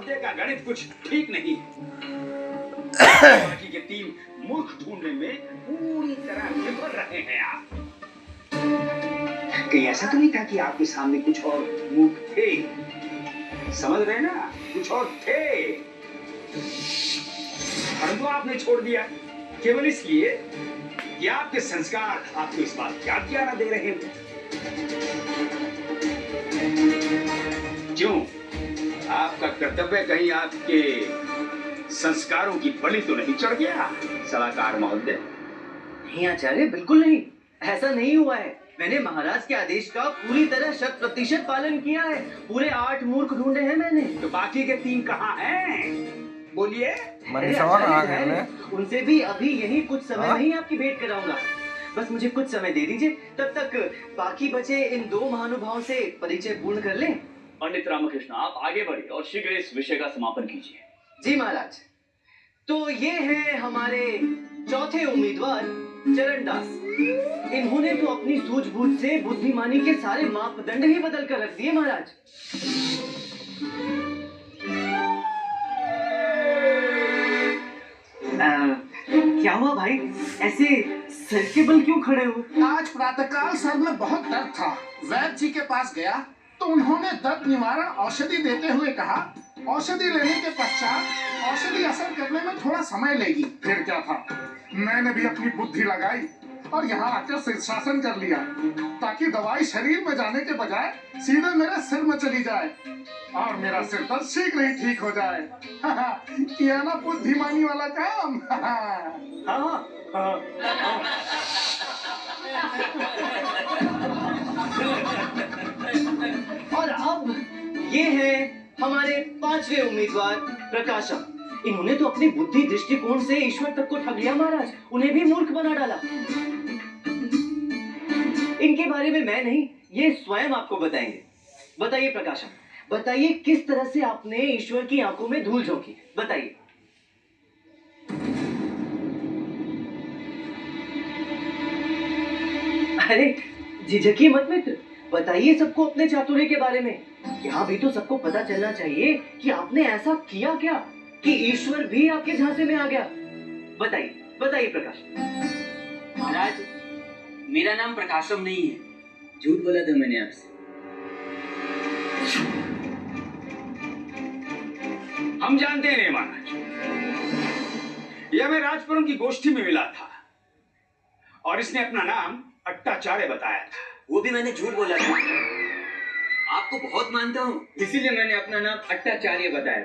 महोदय का गणित कुछ ठीक नहीं। बाकी के 3 मूर्ख ढूंढने में पूरी तरह विफल रहे हैं आप। कहीं ऐसा तो नहीं था कि आपके सामने कुछ और मूर्ख थे? समझ रहे ना, कुछ और थे, परंतु आपने छोड़ दिया केवल इसलिए कि आपके संस्कार आपको इस बात की आज्ञा न दे रहे हैं। क्यों? आपका कर्तव्य कहीं आपके संस्कारों की बलि तो नहीं चढ़ गया सलाहकार महोदय? नहीं आचार्य, बिल्कुल नहीं, ऐसा नहीं हुआ है। मैंने महाराज के आदेश का पूरी तरह 100% पालन किया है। पूरे 8 मूर्ख ढूंढे हैं मैंने। तो बाकी के 3 कहाँ हैं? बोलिए। उनसे भी अभी यही कुछ समय में ही आपकी भेंट कराऊंगा। बस मुझे कुछ समय दे दीजिए, तब तक बाकी बचे इन 2 महानुभावों से परिचय पूर्ण कर लें। पंडित रामकृष्ण, आप आगे बढ़िए और शीघ्र इस विषय का समापन कीजिए। जी महाराज। तो ये हैं हमारे चौथे उम्मीदवार चरणदास। इन्होंने तो अपनी सूझबूझ से बुद्धिमानी के सारे मापदंड ही बदल कर रख दिए महाराज। क्या हुआ भाई, ऐसे सर के बल क्यों खड़े हो? आज प्रातःकाल सर में बहुत दर्द था। वैद्य जी के पास गया तो उन्होंने दर्द निवारण औषधि देते हुए कहा, औषधि लेने के पश्चात औषधि असर करने में थोड़ा समय लेगी। फिर क्या था, मैंने भी अपनी बुद्धि लगाई और यहाँ आकर शीर्षासन कर लिया ताकि दवाई शरीर में जाने के बजाय सीधे मेरे सिर में चली जाए और मेरा सिर दर्द शीघ्र ही ठीक हो जाए। किया ना बुद्धिमानी वाला काम। और अब ये हैं हमारे 5वें उम्मीदवार प्रकाशम। इन्होंने तो अपनी बुद्धि दृष्टिकोण से ईश्वर तक को ठग लिया महाराज, उन्हें भी मूर्ख बना डाला। इनके बारे में मैं नहीं, ये स्वयं आपको बताएंगे। बताइए प्रकाशम, बताइए किस तरह से आपने ईश्वर की आंखों में धूल झोंकी, बताइए। अरे झिझकिए मत मित्र, बताइए सबको अपने चातुर्य के बारे में। यहाँ भी तो सबको पता चलना चाहिए कि आपने ऐसा किया क्या कि ईश्वर भी आपके झांसे में आ गया। बताइए बताइए प्रकाश। महाराज, मेरा नाम प्रकाशम नहीं है, झूठ बोला था मैंने आपसे। हम जानते हैं महाराज, यह मैं राजपुरम की गोष्ठी में मिला था और इसने अपना नाम अट्टाचार्य बताया था। वो भी मैंने झूठ बोला था। आपको बहुत मानता हूँ, इसीलिए मैंने अपना नाम अट्टाचार्य बताया।